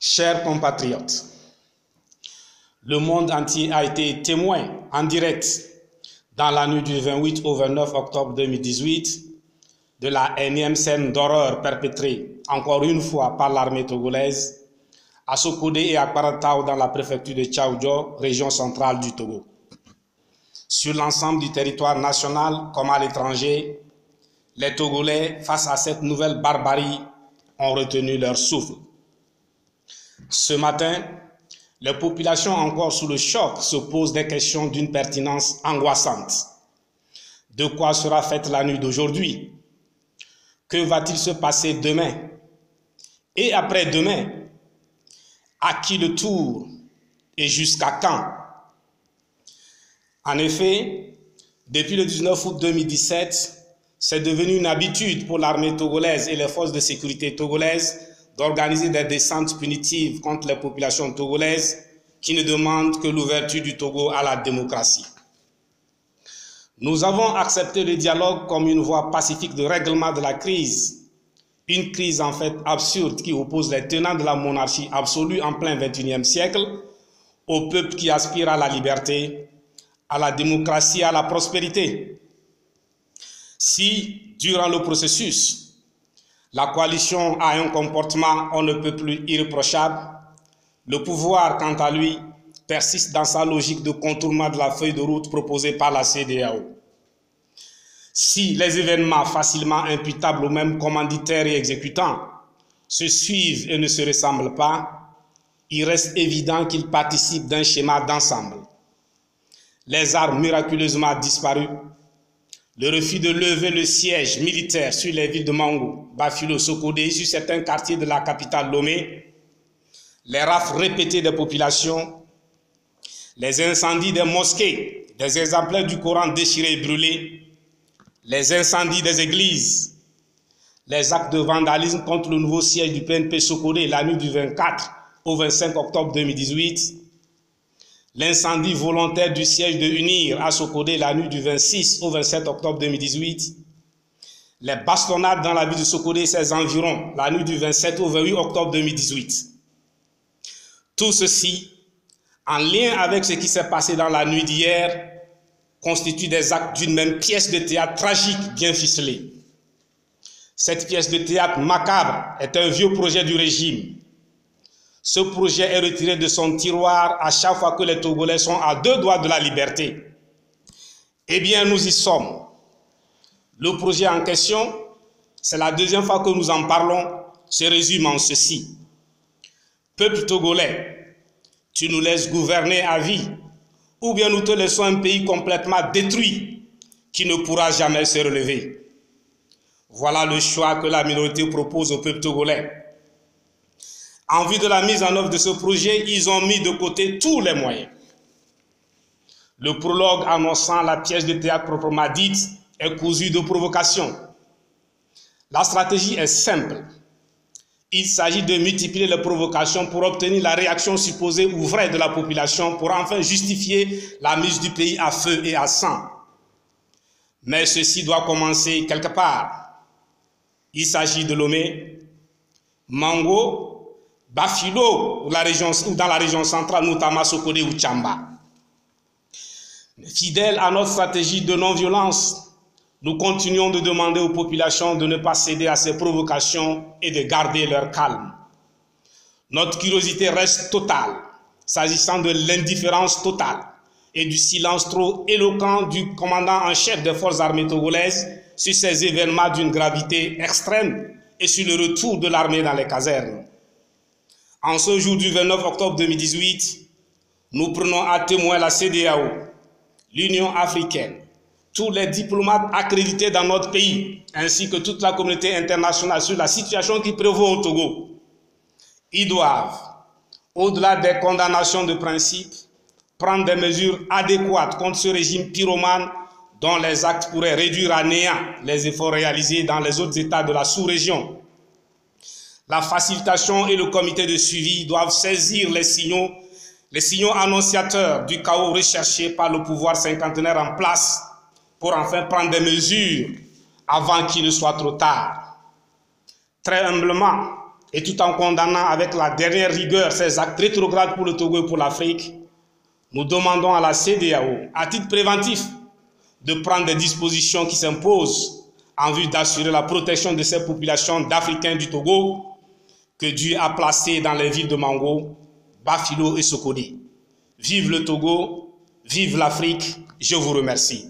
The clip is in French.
Chers compatriotes, le monde entier a été témoin en direct dans la nuit du 28 au 29 octobre 2018 de la énième scène d'horreur perpétrée encore une fois par l'armée togolaise à Sokodé et à Kparatao dans la préfecture de Tchaoudjo, région centrale du Togo. Sur l'ensemble du territoire national comme à l'étranger, les Togolais, face à cette nouvelle barbarie, ont retenu leur souffle. Ce matin, les populations encore sous le choc se posent des questions d'une pertinence angoissante. De quoi sera faite la nuit d'aujourd'hui? Que va-t-il se passer demain? Et après-demain? À qui le tour? Et jusqu'à quand? En effet, depuis le 19 août 2017, c'est devenu une habitude pour l'armée togolaise et les forces de sécurité togolaises d'organiser des descentes punitives contre les populations togolaises qui ne demandent que l'ouverture du Togo à la démocratie. Nous avons accepté le dialogue comme une voie pacifique de règlement de la crise, une crise en fait absurde qui oppose les tenants de la monarchie absolue en plein XXIe siècle au peuple qui aspire à la liberté, à la démocratie et à la prospérité. Si, durant le processus, la coalition a un comportement on ne peut plus irréprochable, le pouvoir, quant à lui, persiste dans sa logique de contournement de la feuille de route proposée par la CEDEAO. Si les événements facilement imputables aux mêmes commanditaires et exécutants se suivent et ne se ressemblent pas, il reste évident qu'ils participent d'un schéma d'ensemble. Les armes miraculeusement disparues, le refus de lever le siège militaire sur les villes de Mango, Bafilo, Sokodé, sur certains quartiers de la capitale Lomé, les rafles répétées des populations, les incendies des mosquées, des exemplaires du Coran déchirés et brûlés, les incendies des églises, les actes de vandalisme contre le nouveau siège du PNP Sokodé la nuit du 24 au 25 octobre 2018, l'incendie volontaire du siège de UNIR à Sokodé la nuit du 26 au 27 octobre 2018, les bastonnades dans la ville de Sokodé et ses environs la nuit du 27 au 28 octobre 2018. Tout ceci, en lien avec ce qui s'est passé dans la nuit d'hier, constitue des actes d'une même pièce de théâtre tragique bien ficelée. Cette pièce de théâtre macabre est un vieux projet du régime. Ce projet est retiré de son tiroir à chaque fois que les Togolais sont à deux doigts de la liberté. Eh bien, nous y sommes. Le projet en question, c'est la deuxième fois que nous en parlons, se résume en ceci. Peuple togolais, tu nous laisses gouverner à vie, ou bien nous te laissons un pays complètement détruit qui ne pourra jamais se relever. Voilà le choix que la minorité propose au peuple togolais. En vue de la mise en œuvre de ce projet, ils ont mis de côté tous les moyens. Le prologue annonçant la pièce de théâtre proprement dite est cousu de provocation. La stratégie est simple. Il s'agit de multiplier les provocations pour obtenir la réaction supposée ou vraie de la population pour enfin justifier la mise du pays à feu et à sang. Mais ceci doit commencer quelque part. Il s'agit de Lomé, Mango, Bafilo ou dans la région centrale, notamment Sokodé ou Tchamba. Fidèles à notre stratégie de non-violence, nous continuons de demander aux populations de ne pas céder à ces provocations et de garder leur calme. Notre curiosité reste totale, s'agissant de l'indifférence totale et du silence trop éloquent du commandant en chef des forces armées togolaises sur ces événements d'une gravité extrême et sur le retour de l'armée dans les casernes. En ce jour du 29 octobre 2018, nous prenons à témoin la CEDEAO, l'Union africaine, tous les diplomates accrédités dans notre pays, ainsi que toute la communauté internationale sur la situation qui prévaut au Togo. Ils doivent, au-delà des condamnations de principe, prendre des mesures adéquates contre ce régime pyromane dont les actes pourraient réduire à néant les efforts réalisés dans les autres États de la sous-région. La facilitation et le comité de suivi doivent saisir les signaux annonciateurs du chaos recherché par le pouvoir cinquantenaire en place pour enfin prendre des mesures avant qu'il ne soit trop tard. Très humblement, Et tout en condamnant avec la dernière rigueur ces actes rétrogrades pour le Togo et pour l'Afrique, nous demandons à la CEDEAO, à titre préventif, de prendre des dispositions qui s'imposent en vue d'assurer la protection de ces populations d'Africains du Togo que Dieu a placées dans les villes de Mango, Bafilo et Sokodi. Vive le Togo, vive l'Afrique, je vous remercie.